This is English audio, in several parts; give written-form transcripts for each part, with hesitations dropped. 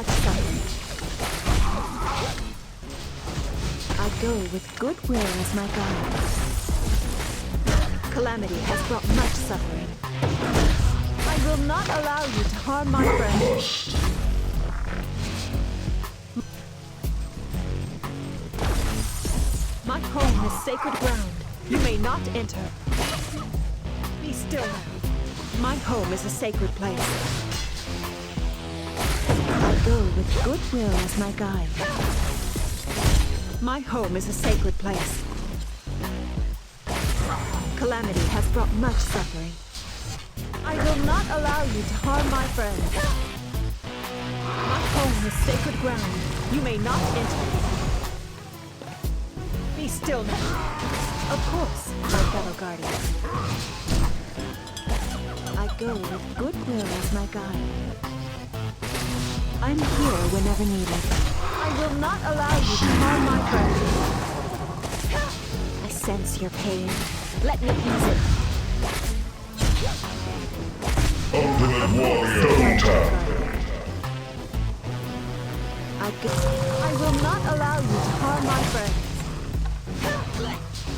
much suffering. I go with goodwill as my guide. Calamity has brought much suffering. I will not allow you to harm my friends. My home is sacred ground. You may not enter. Be still now. My home is a sacred place. I go with goodwill as my guide. My home is a sacred place. Calamity has brought much suffering. I will not allow you to harm my friends. My home is sacred ground. You may not enter. Be still now. Of course, my fellow guardians. I go with goodwill as my guide. I'm here whenever needed. I will not allow you to harm my friends. I sense your pain. Let me ease it. Ultimate Warrior Tap. I will not allow you to harm my friends.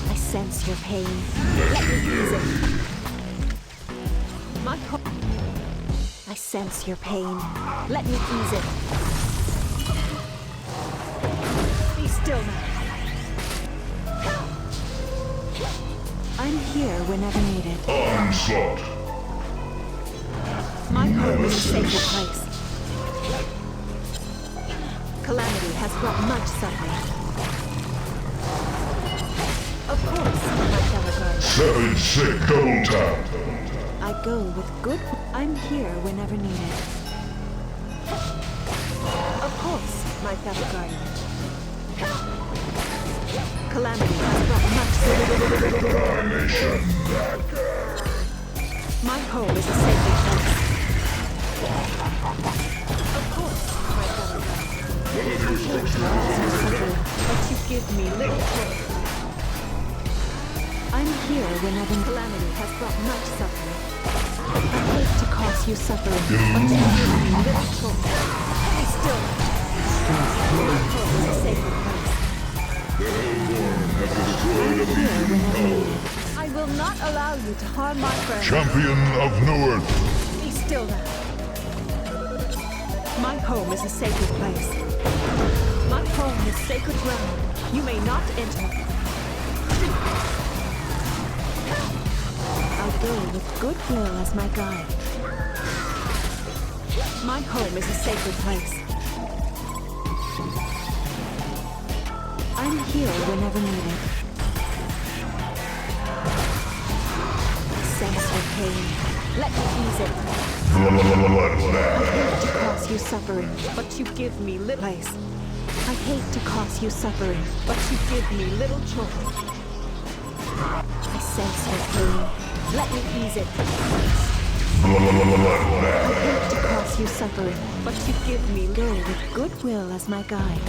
I sense your pain. Let me ease it. I sense your pain. Let me ease it. Be still now. I'm here whenever needed. Onslaught. My home is a sacred place. Calamity has brought much suffering. Of course, my fellow guardians. 7-6 double tap. I go with good. I'm here whenever needed. Of course, my fellow guardian. Calamity has brought much Carnation. My home is a sacred place. Of course, my fellow guardian. But you give me little choice. I'm here whenever calamity has brought much suffering. I hate to cause you suffering, but you give me little choice. Be still. My home is a sacred place. I will not allow you to harm my friends. Champion of Newerth. Be still now. My home is a sacred place. My home is sacred ground. You may not enter. I go with goodwill as my guide. My home is a sacred place. I'm here whenever needed. Sense your pain. Let me ease it. I hate to cause you suffering, but you give me little place. I hate to cause you suffering, but you give me little choice. I sense your pain. Let me ease it. I hate to cause you suffering, but you give me go with goodwill as my guide.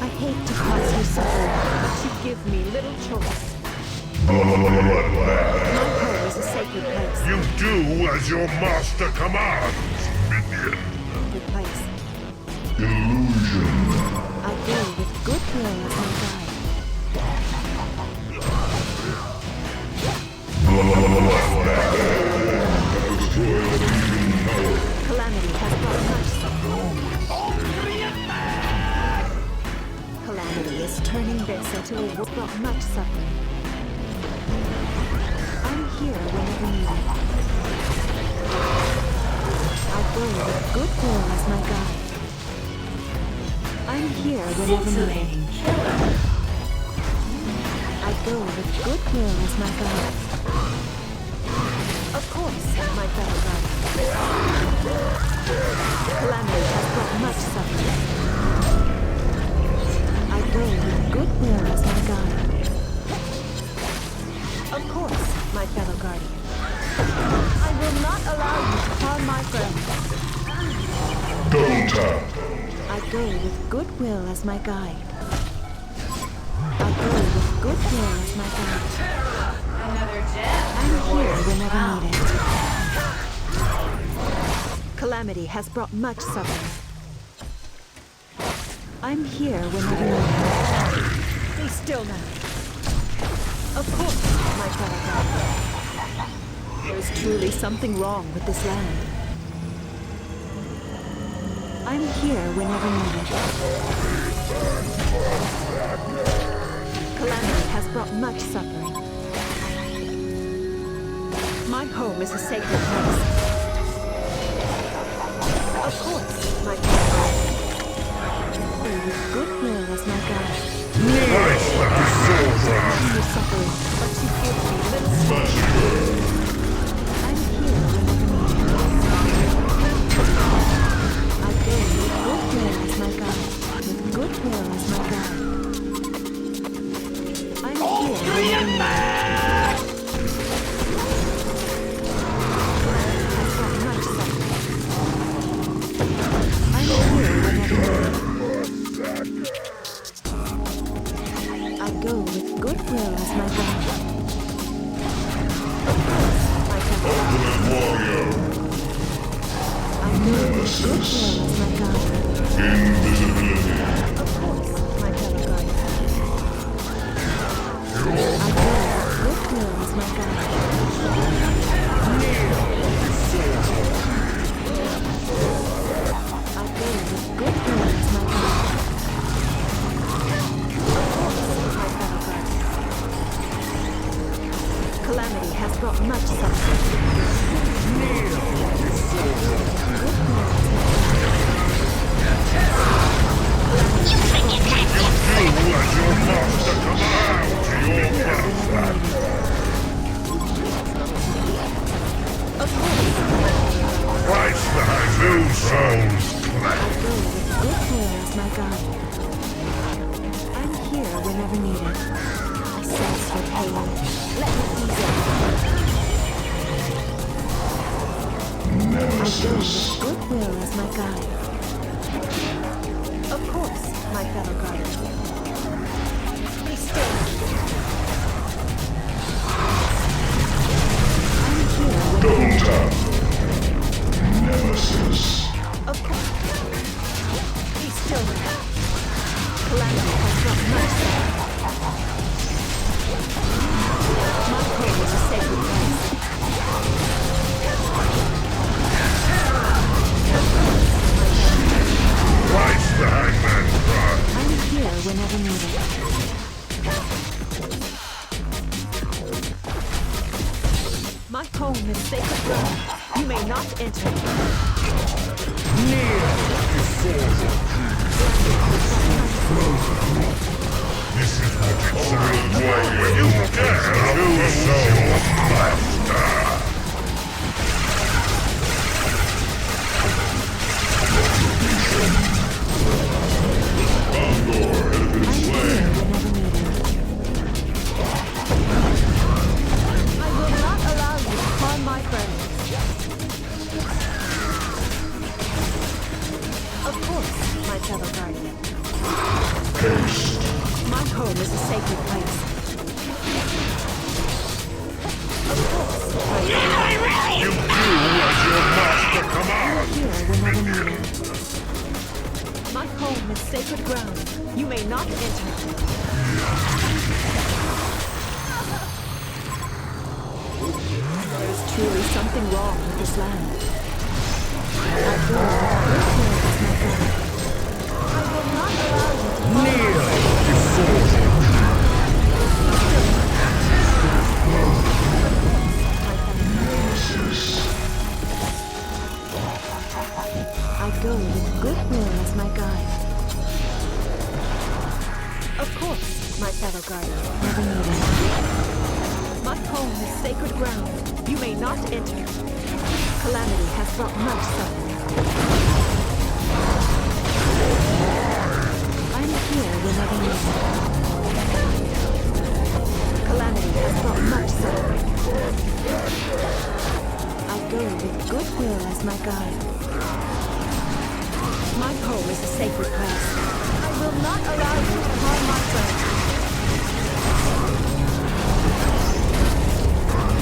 I hate to cause you suffering, but you give me little choice. My home is a sacred place. You do as your master commands, minion. Sacred place. Illusion. I go with goodwill as my guide. Calamity has brought much suffering. Calamity is turning this into a war brought much suffering. I'm here whenever needed. I go with goodwill as my guide. I'm here whenever needed. I go with goodwill as my guide. Of course, my fellow guardian. Calamity has brought much suffering. I go with goodwill as my guide. Of course, my fellow guardian. I will not allow you to harm my friends. Double tap. I go with goodwill as my guide. I go with goodwill as my guide. I'm here whenever needed. Calamity has brought much suffering. I'm here whenever you need. Be still now. Of course, my fellow guardian. There is truly something wrong with this land. I'm here whenever needed. Calamity has brought much suffering. My home is a sacred place. Of course, my fellow with goodwill as my guide. You're suffering, but you give me little space. I'm here whenever needed. I go with goodwill as my guide. I'm here whenever needed. I've got much suffering. I'm here whenever needed. I go with goodwill as my guide. Of course, my Ultimate warrior. I go with goodwill as my guide. Invisibility. Of course, my fellow guide. I go with goodwill as my guide. I go with goodwill as my guide. Calamity has brought much suffering. Let your master come out to your path. Of course, Christ has two souls. I go with goodwill as my guide. I'm here whenever needed. I sense your pain. Let me ease it. I go with goodwill as my guide. Of course, my fellow guardian. Be still. I'm here whenever needed. Nemesis. Of course. Be still now. Calamity has brought much suffering. My home is a sacred place. Christ the hangman's run. I'm here whenever needed. My home is sacred ground. You may not enter. This is what it sounds like when you dare choose your master. Condor has been I'm slain. here whenever needed. I will not allow you to harm my friends. Of course, my fellow guardian. Haste. My home is a sacred place. Of course, my fellow guardian. You do as your master commands. Here whenever needed. My home is sacred ground. You may not enter. There is truly something wrong with this land. I go with goodwill as my guide. I will not allow you to harm my I go with goodwill as my guide. Of course, my fellow guardian, never needed. My home is sacred ground. You may not enter. Calamity has brought much suffering. I'm here whenever needed. Calamity has brought much suffering. I go with goodwill as my guide. My home is a sacred place. I will not allow you to harm my friends.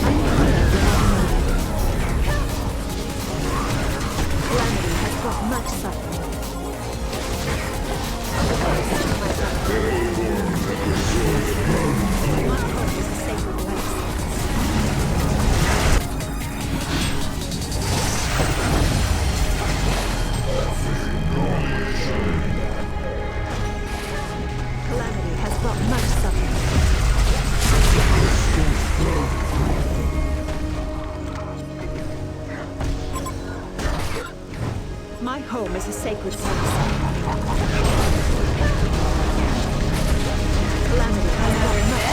I'm here whenever needed. Calamity has brought much suffering. Calamity has brought much suffering. My home is a sacred place. Calamity has brought much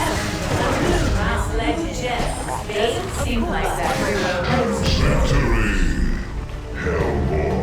suffering. Last legend. They seem like that. Victory! Hellborn.